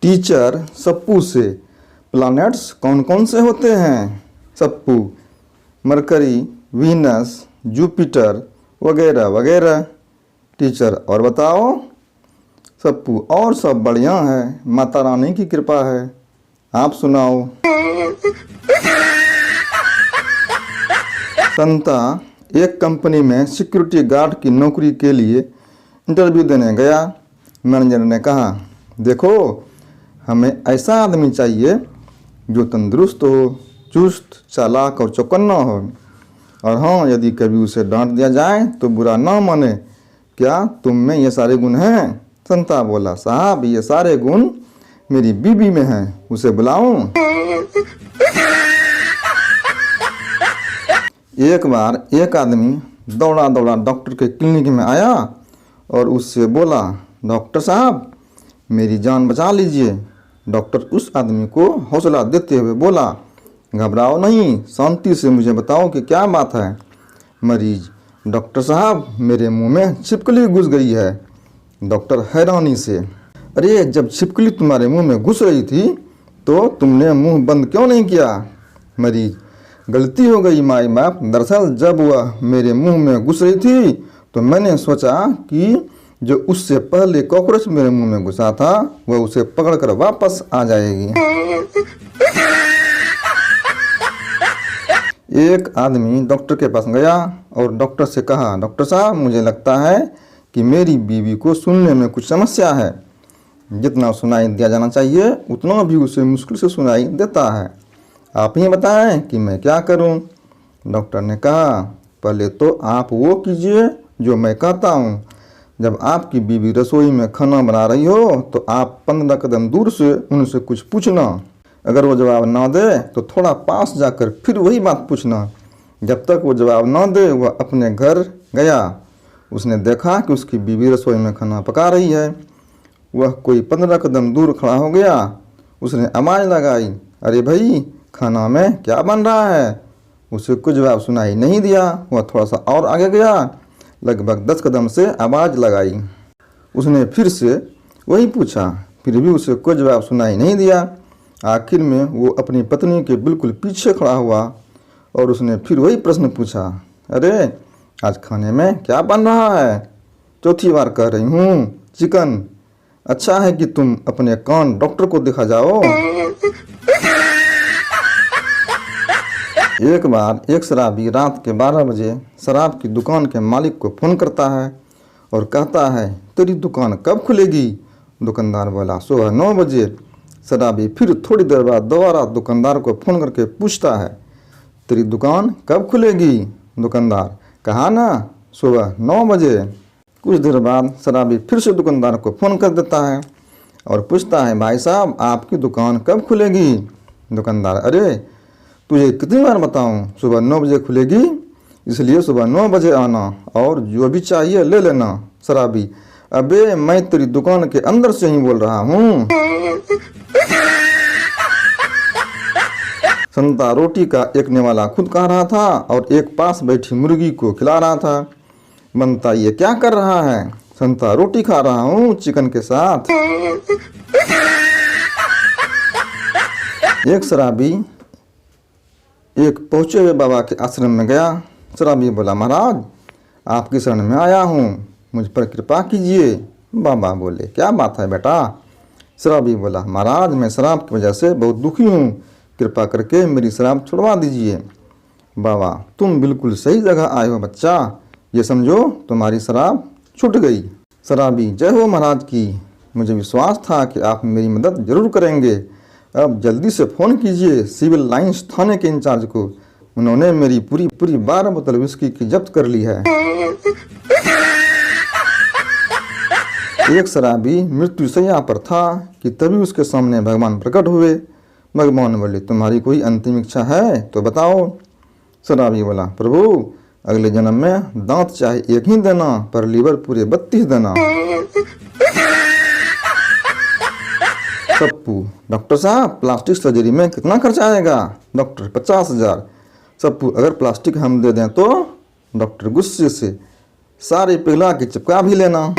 Teacher सप्पू से, planets कौन कौन से होते हैं? सप्पू, मरकरी, वीनस, जुपिटर वगैरह वगैरह। टीचर, और बताओ? सप्पू, और सब बढ़िया है, माता रानी की कृपा है, आप सुनाओ। संता एक कंपनी में सिक्योरिटी गार्ड की नौकरी के लिए इंटरव्यू देने गया। मैनेजर ने कहा, देखो, हमें ऐसा आदमी चाहिए जो तंदुरुस्त हो, चुस्त, चालाक और चौकन्ना हो, और हाँ, यदि कभी उसे डांट दिया जाए तो बुरा ना माने। क्या तुम में ये सारे गुण हैं? संता बोला, साहब, ये सारे गुण मेरी बीबी में हैं, उसे बुलाऊं? एक बार एक आदमी दौड़ा दौड़ा डॉक्टर के क्लिनिक में आया और उससे बोला, डॉक्टर साहब, मेरी जान बचा लीजिए। डॉक्टर उस आदमी को हौसला देते हुए बोला, घबराओ नहीं, शांति से मुझे बताओ कि क्या बात है। मरीज, डॉक्टर साहब, मेरे मुंह में छिपकली घुस गई है। डॉक्टर हैरानी से, अरे, जब छिपकली तुम्हारे मुंह में घुस रही थी तो तुमने मुंह बंद क्यों नहीं किया? मरीज, गलती हो गई माई बाप, दरअसल जब वह मेरे मुंह में घुस रही थी तो मैंने सोचा कि जो उससे पहले कॉकरोच मेरे मुंह में घुसा था वह उसे पकड़कर वापस आ जाएगी। एक आदमी डॉक्टर के पास गया और डॉक्टर से कहा, डॉक्टर साहब, मुझे लगता है कि मेरी बीवी को सुनने में कुछ समस्या है। जितना सुनाई दिया जाना चाहिए उतना भी उसे मुश्किल से सुनाई देता है। आप ही बताएं कि मैं क्या करूं? डॉक्टर ने कहा, पहले तो आप वो कीजिए जो मैं कहता हूं। जब आपकी बीवी रसोई में खाना बना रही हो तो आप 15 कदम दूर से उनसे कुछ पूछना। अगर वो जवाब ना दे तो थोड़ा पास जाकर फिर वही बात पूछना। जब तक वो जवाब ना दे वह अपने घर गया। उसने देखा कि उसकी बीवी रसोई में खाना पका रही है। वह कोई 15 कदम दूर खड़ा हो गया। उसने आवाज़ लगाई, अरे भाई, खाना में क्या बन रहा है? उसे कुछ जवाब सुनाई नहीं दिया। वह थोड़ा सा और आगे गया, लगभग 10 कदम से आवाज़ लगाई। उसने फिर से वही पूछा, फिर भी उसे कोई जवाब सुनाई नहीं दिया। आखिर में वो अपनी पत्नी के बिल्कुल पीछे खड़ा हुआ और उसने फिर वही प्रश्न पूछा, अरे, आज खाने में क्या बन रहा है? चौथी बार कह रही हूँ, चिकन। अच्छा है कि तुम अपने कान डॉक्टर को दिखा जाओ। एक बार एक शराबी रात के 12 बजे शराब की दुकान के मालिक को फ़ोन करता है और कहता है, तेरी दुकान कब खुलेगी? दुकानदार बोला, सुबह 9 बजे। शराबी फिर थोड़ी देर बाद दोबारा दुकानदार को फ़ोन करके पूछता है, तेरी दुकान कब खुलेगी? दुकानदार, कहा ना, सुबह 9 बजे। कुछ देर बाद शराबी फिर से दुकानदार को फ़ोन कर देता है और पूछता है, भाई साहब, आपकी दुकान कब खुलेगी? दुकानदार, अरे, तुझे कितनी बार बताऊं, सुबह 9 बजे खुलेगी, इसलिए सुबह 9 बजे आना और जो भी चाहिए ले लेना। शराबी, अबे, मैं तेरी दुकान के अंदर से ही बोल रहा हूँ। संता रोटी का एक निवाला खुद खा रहा था और एक पास बैठी मुर्गी को खिला रहा था। बनता, ये क्या कर रहा है? संता, रोटी खा रहा हूँ चिकन के साथ। एक शराबी एक पहुँचे हुए बाबा के आश्रम में गया। शराबी बोला, महाराज, आपकी शरण में आया हूँ, मुझ पर कृपा कीजिए। बाबा बोले, क्या बात है बेटा? शराबी बोला, महाराज, मैं शराब की वजह से बहुत दुखी हूँ, कृपा करके मेरी शराब छुड़वा दीजिए। बाबा, तुम बिल्कुल सही जगह आए हो बच्चा, ये समझो तुम्हारी शराब छूट गई। शराबी, जय हो महाराज की, मुझे विश्वास था कि आप मेरी मदद जरूर करेंगे। अब जल्दी से फ़ोन कीजिए सिविल लाइंस थाने के इंचार्ज को, उन्होंने मेरी पूरी 12 बोतल विस्की की जब्त कर ली है। एक शराबी मृत्युशैया पर था कि तभी उसके सामने भगवान प्रकट हुए। भगवान बोले, तुम्हारी कोई अंतिम इच्छा है तो बताओ। शराबी बोला, प्रभु, अगले जन्म में दांत चाहे एक ही देना, पर लीवर पूरे 32 देना। सप्पू, डॉक्टर साहब, प्लास्टिक सर्जरी में कितना खर्चा आएगा? डॉक्टर, 50,000। सप्पू, अगर प्लास्टिक हम दे दें तो? डॉक्टर गुस्से से, सारे पिघला के चिपका भी लेना।